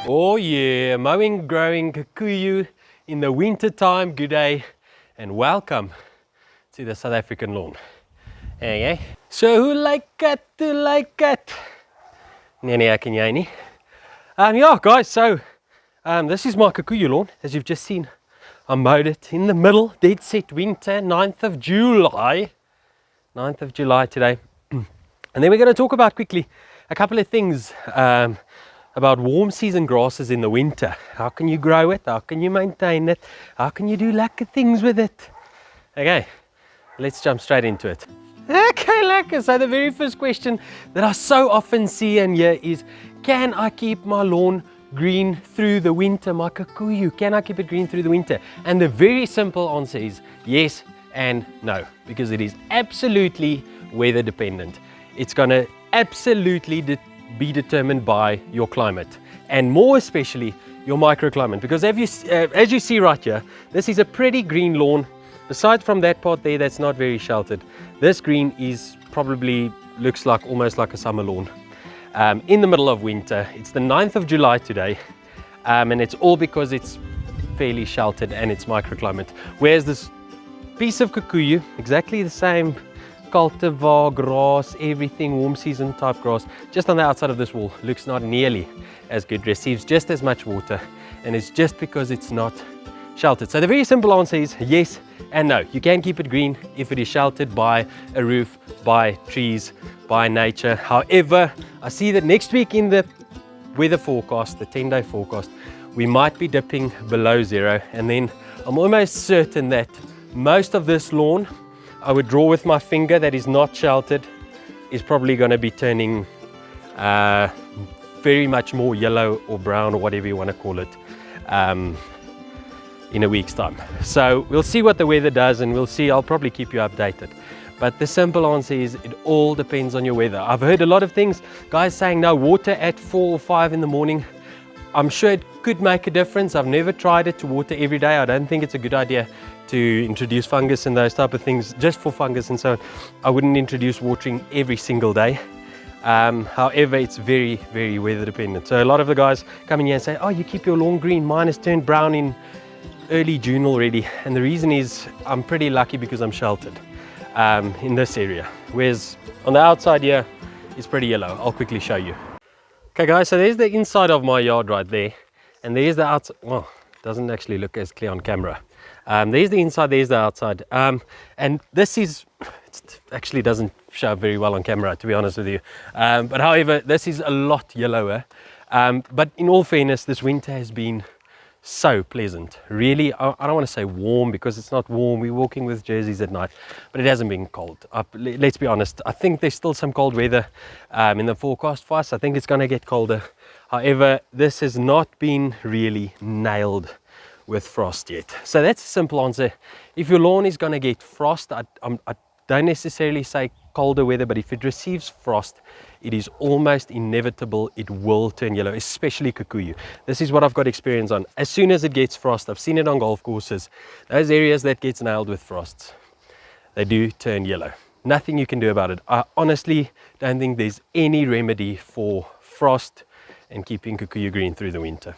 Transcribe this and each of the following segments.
Oh yeah, mowing, growing kikuyu in the winter time. Good day and welcome to the South African lawn. Okay, so who like it? Who like it? Nee, ek en jy nie. Yeah guys, so this is my kikuyu lawn. As you've just seen, I mowed it in the middle, dead set winter, 9th of July. 9th of July today. And then we're going to talk about quickly a couple of things about warm season grasses in the winter. How can you grow it? How can you maintain it? How can you do lekker things with it? Okay, let's jump straight into it. Okay, lekker. So the very first question that I so often see and hear is, can I keep my lawn green through the winter, my kikuyu? Can I keep it green through the winter? And the very simple answer is yes and no, because it is absolutely weather dependent. It's going to absolutely be determined by your climate, and more especially your microclimate, because as you see right here, this is a pretty green lawn. Aside from that part there that's not very sheltered, this green is probably looks like almost like a summer lawn in the middle of winter. It's the 9th of July today, and it's all because it's fairly sheltered and it's microclimate. Whereas this piece of kikuyu, exactly the same cultivar, grass, everything, warm season type grass, just on the outside of this wall, looks not nearly as good, receives just as much water, and it's just because it's not sheltered. So the very simple answer is yes and no. You can keep it green if it is sheltered by a roof, by trees, by nature. However, I see that next week in the weather forecast, the 10-day forecast, we might be dipping below zero, and then I'm almost certain that most of this lawn I would draw with my finger that is not sheltered is probably going to be turning very much more yellow or brown or whatever you want to call it in a week's time. So we'll see what the weather does, and we'll see. I'll probably keep you updated. But the simple answer is it all depends on your weather. I've heard a lot of things, guys saying no water at 4 or 5 in the morning. I'm sure it could make a difference. I've never tried it to water every day. I don't think it's a good idea to introduce fungus and those type of things just for fungus and so on. I wouldn't introduce watering every single day. However, it's very, very weather dependent. So a lot of the guys come in here and say, oh, you keep your lawn green. Mine has turned brown in early June already. And the reason is I'm pretty lucky because I'm sheltered in this area. Whereas on the outside here, it's pretty yellow. I'll quickly show you. Okay guys, so there's the inside of my yard right there. And there's the outside. Well, it doesn't actually look as clear on camera. There's the inside, there's the outside, and this is, it actually doesn't show up very well on camera, to be honest with you, but however, this is a lot yellower, but in all fairness, this winter has been so pleasant. Really, I don't want to say warm because it's not warm, we're walking with jerseys at night, but it hasn't been cold. Let's be honest, I think there's still some cold weather in the forecast for us. I think it's going to get colder. However, this has not been really nailed with frost yet. So that's a simple answer. If your lawn is going to get frost, I don't necessarily say colder weather, but if it receives frost, it is almost inevitable it will turn yellow, especially kikuyu. This is what I've got experience on. As soon as it gets frost, I've seen it on golf courses, those areas that gets nailed with frosts, they do turn yellow. Nothing you can do about it. I honestly don't think there's any remedy for frost and keeping kikuyu green through the winter.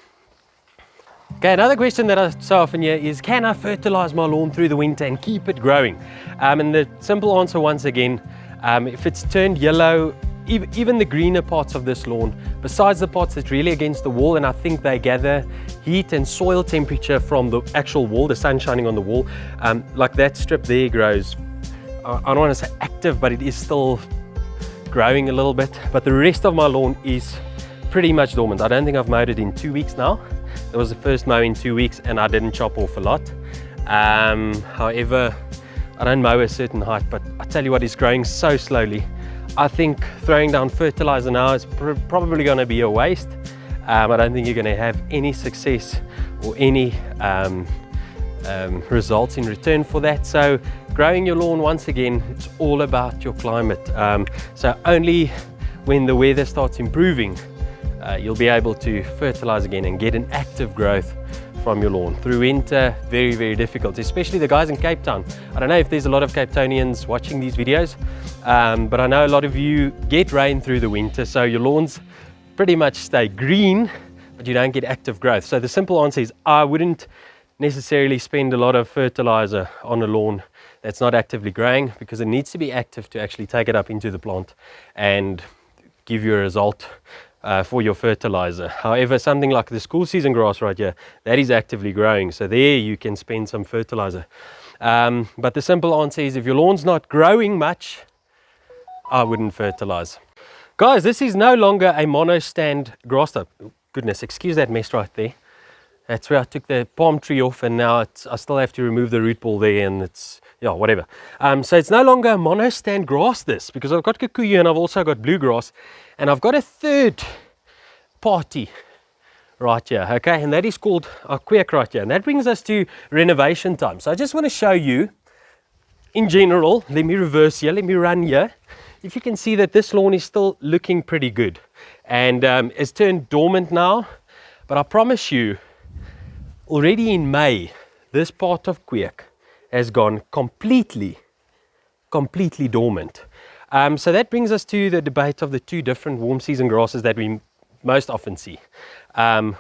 Okay, another question that I so often hear is, can I fertilize my lawn through the winter and keep it growing? And the simple answer once again, if it's turned yellow, even the greener parts of this lawn, besides the parts that's really against the wall, and I think they gather heat and soil temperature from the actual wall, the sun shining on the wall, like that strip there grows, I don't want to say active, but it is still growing a little bit. But the rest of my lawn is pretty much dormant. I don't think I've mowed it in 2 weeks now. It was the first mow in 2 weeks and I didn't chop off a lot. However, I don't mow a certain height, but I tell you what, it's growing so slowly. I think throwing down fertilizer now is probably going to be a waste. I don't think you're going to have any success or any results in return for that. So growing your lawn, once again, it's all about your climate. So only when the weather starts improving, you'll be able to fertilize again and get an active growth from your lawn. Through winter, very, very difficult, especially the guys in Cape Town. I don't know if there's a lot of Cape Townians watching these videos, but I know a lot of you get rain through the winter, so your lawns pretty much stay green, but you don't get active growth. So the simple answer is I wouldn't necessarily spend a lot of fertilizer on a lawn that's not actively growing, because it needs to be active to actually take it up into the plant and give you a result for your fertilizer. However, something like this cool season grass right here, that is actively growing, so there you can spend some fertilizer. But the simple answer is if your lawn's not growing much, I wouldn't fertilize. Guys, this is no longer a mono-stand grass type. Goodness, excuse that mess right there. That's where I took the palm tree off, and now I still have to remove the root ball there, and it's, yeah, whatever. So it's no longer a mono-stand grass, this, because I've got kikuyu and I've also got bluegrass, and I've got a third party right here, okay, and that is called a kweek right here, and that brings us to renovation time. So I just want to show you, in general, let me reverse here, let me run here. If you can see that this lawn is still looking pretty good, and it's turned dormant now, but I promise you, already in May, this part of kweek has gone completely dormant. So that brings us to the debate of the two different warm season grasses that we most often see.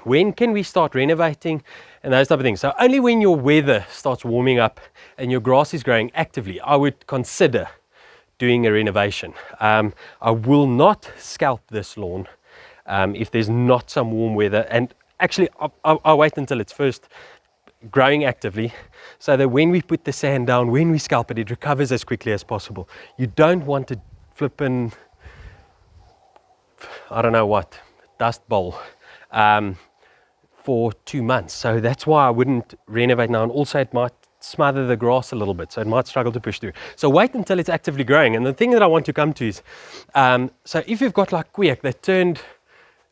When can we start renovating and those type of things? So only when your weather starts warming up and your grass is growing actively, I would consider doing a renovation. I will not scalp this lawn if there's not some warm weather, and actually I'll wait until it's first growing actively, so that when we put the sand down, when we scalp it, it recovers as quickly as possible. You don't want to flip in, I don't know what, dust bowl for 2 months. So that's why I wouldn't renovate now, and also it might smother the grass a little bit, so it might struggle to push through. So wait until it's actively growing. And the thing that I want to come to is, so if you've got like kweek that turned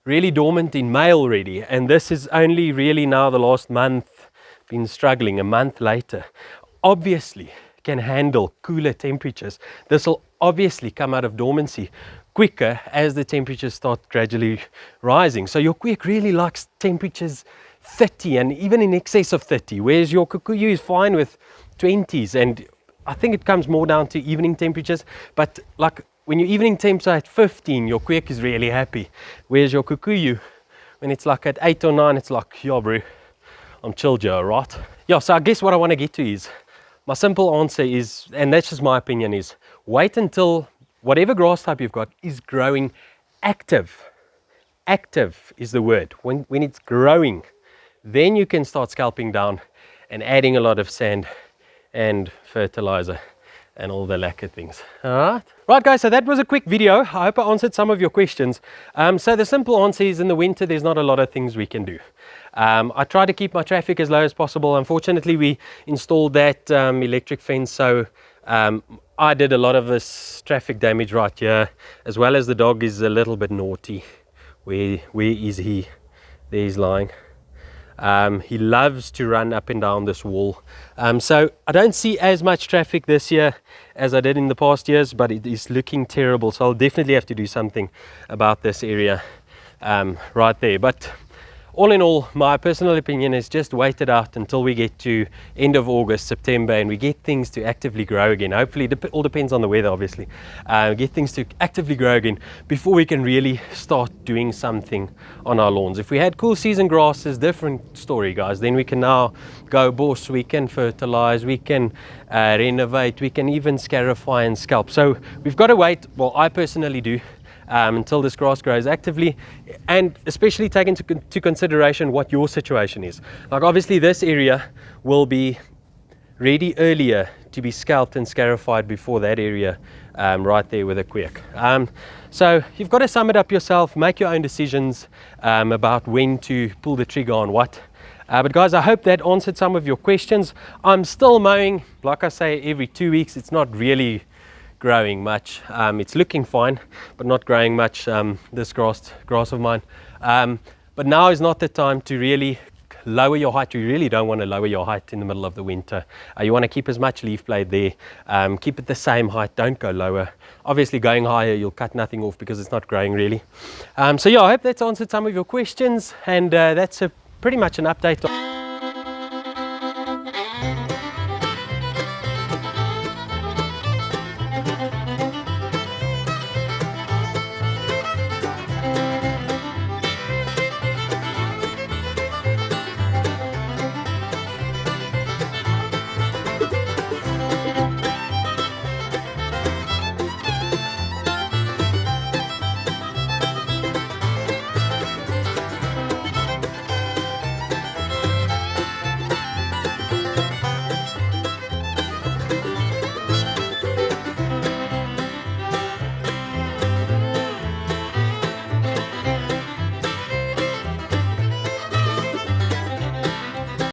really dormant in May already, and this is only really now the last month been struggling, a month later, obviously can handle cooler temperatures. This will obviously come out of dormancy quicker as the temperatures start gradually rising. So your kweek really likes temperatures 30 and even in excess of 30, whereas your kikuyu is fine with 20s, and I think it comes more down to evening temperatures. But like when your evening temps are at 15, your kweek is really happy, whereas your kikuyu, when it's like at 8 or 9, it's like, yeah bro, I'm chilled here, right? Yeah, so I guess what I want to get to is, my simple answer is, and that's just my opinion, is wait until whatever grass type you've got is growing active. Active is the word. When it's growing, then you can start scalping down and adding a lot of sand and fertilizer and all the lacquer things. Right guys, so that was a quick video. I hope I answered some of your questions. So the simple answer is, in the winter there's not a lot of things we can do. I try to keep my traffic as low as possible. Unfortunately, we installed that electric fence, so I did a lot of this traffic damage right here, as well as the dog is a little bit naughty. Where is he? There he's lying. He loves to run up and down this wall. So I don't see as much traffic this year as I did in the past years, but it is looking terrible. So I'll definitely have to do something about this area right there. But all in all, my personal opinion is just wait it out until we get to end of August, September, and we get things to actively grow again. Hopefully, it all depends on the weather, obviously. Get things to actively grow again before we can really start doing something on our lawns. If we had cool season grasses, different story, guys. Then we can now go bush, we can fertilize, we can renovate, we can even scarify and scalp. So we've got to wait, well, I personally do, until this grass grows actively, and especially take into consideration what your situation is. Like obviously this area will be ready earlier to be scalped and scarified before that area right there with a kweek. So you've got to sum it up yourself, make your own decisions about when to pull the trigger on what. But guys, I hope that answered some of your questions. I'm still mowing, like I say, every 2 weeks. It's not really growing much. It's looking fine, but not growing much, this grass of mine. But now is not the time to really lower your height. You really don't want to lower your height in the middle of the winter. You want to keep as much leaf blade there, keep it the same height, don't go lower. Obviously going higher, you'll cut nothing off because it's not growing really. So yeah, I hope that's answered some of your questions, and that's pretty much an update on